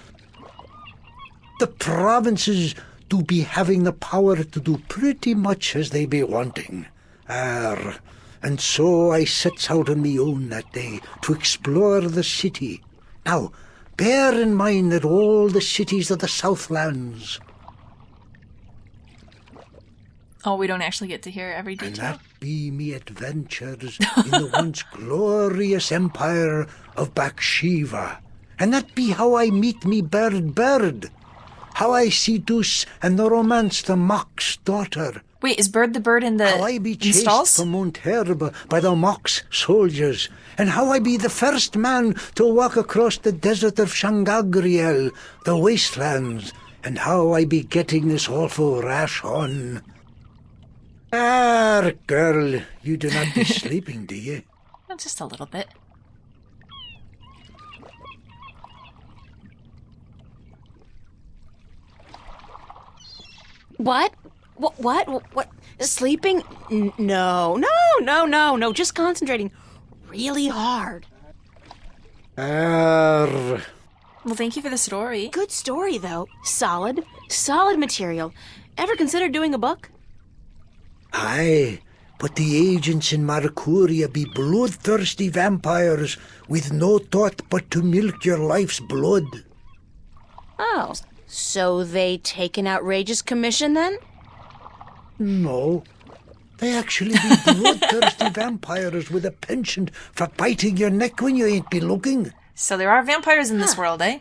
the provinces do be having the power to do pretty much as they be wanting. And so I sets out on me own that day to explore the city. Now, bear in mind that all the cities of the Southlands, Oh, we don't actually get to hear every And detail. that be me adventures in the once glorious empire of Bakshiva. And that be how I meet me bird. How I seduce and romance the Mock's daughter. Wait, is Bird the bird in the How I be chased installs? from Mount Herb by the Mock's soldiers. And how I be the first man to walk across the desert of Shangagriel, the wastelands. And how I be getting this awful rash on. Ah, girl, you do not be sleeping, do you? Oh, just a little bit. What? What? Sleeping? No. Just concentrating really hard. Arr. Well, thank you for the story. Good story, though. Solid material. Ever considered doing a book? Aye, but the agents in Marcuria be bloodthirsty vampires with no thought but to milk your life's blood. Oh, so they take an outrageous commission then? No, they actually be bloodthirsty vampires with a penchant for biting your neck when you ain't be looking. So there are vampires in this world, eh?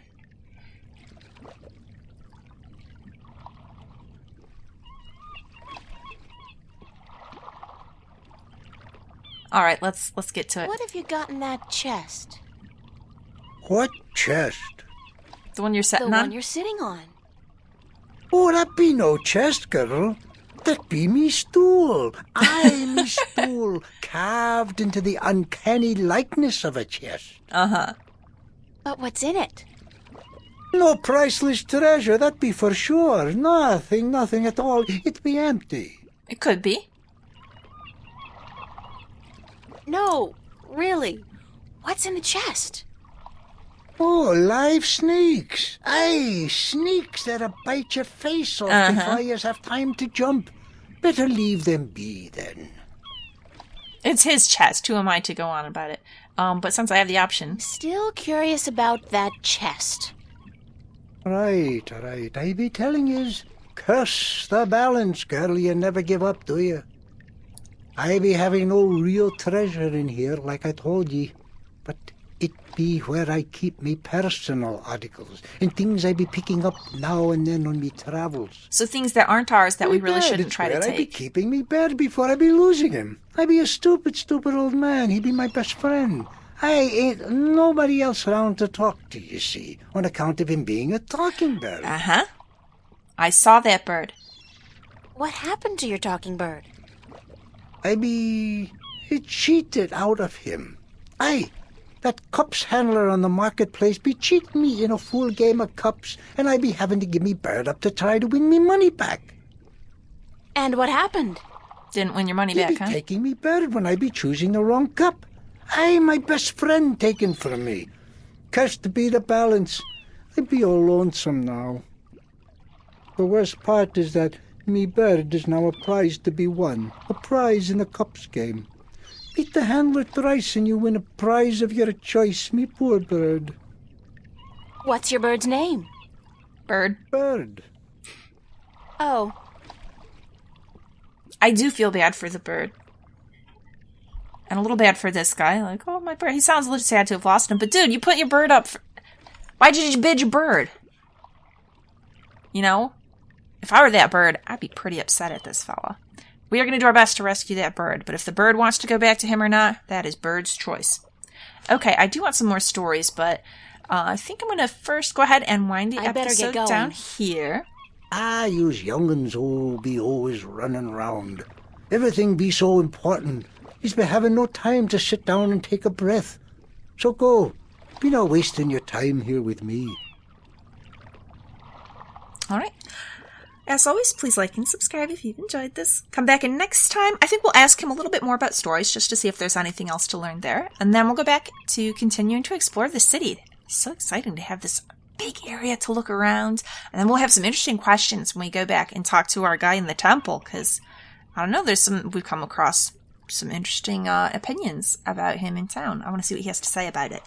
All right, let's get to it. What have you got in that chest? What chest? The one you're The sitting one on? you're sitting on. Oh, that be no chest, girl. That be me stool. Aye, me stool, carved into the uncanny likeness of a chest. Uh-huh. But what's in it? No priceless treasure, that be for sure. Nothing at all. It be empty. It could be. No, really. What's in the chest? Oh, live snakes. Aye, snakes that'll bite your face off before you have time to jump. Better leave them be, then. It's his chest. Who am I to go on about it? But since I have the option... Still curious about that chest. Right. I be telling yous, curse the balance, girl. You never give up, do you? I be having no real treasure in here, like I told ye. But it be where I keep me personal articles and things I be picking up now and then on me travels. So things that aren't ours that we really bed, shouldn't it's try to where I be take. keeping me bed before I be losing him. I be a stupid old man. He be my best friend. I ain't nobody else around to talk to, you see, on account of him being a talking bird. Uh-huh. I saw that bird. What happened to your talking bird? I be cheated out of him. Aye, that cups handler on the marketplace be cheating me in a full game of cups, and I be having to give me bird up to try to win me money back. And what happened? Didn't win your money He back, be huh? taking me bird when I be choosing the wrong cup. Aye, my best friend taken from me. Cursed be the balance. I be all lonesome now. The worst part is that me bird is now a prize to be won. A prize in the cups game. Beat the handler thrice and you win a prize of your choice, me poor bird. What's your bird's name? Bird. Bird. Oh, I do feel bad for the bird. And a little bad for this guy. Like, oh, my bird. He sounds a little sad to have lost him. But, dude, you put your bird up for... Why'd you bid your bird? You know? If I were that bird, I'd be pretty upset at this fella. We are going to do our best to rescue that bird. But if the bird wants to go back to him or not, that is bird's choice. Okay, I do want some more stories, but I think I'm going to first go ahead and wind the I better get episode going. down here. Ah, yous young'uns be always running round. Everything be so important. Yous be having no time to sit down and take a breath. So go. Be not wasting your time here with me. All right. As always, please like and subscribe if you've enjoyed this. Come back in next time. I think we'll ask him a little bit more about stories just to see if there's anything else to learn there. And then we'll go back to continuing to explore the city. It's so exciting to have this big area to look around. And then we'll have some interesting questions when we go back and talk to our guy in the temple. Because, I don't know, we've come across some interesting opinions about him in town. I want to see what he has to say about it.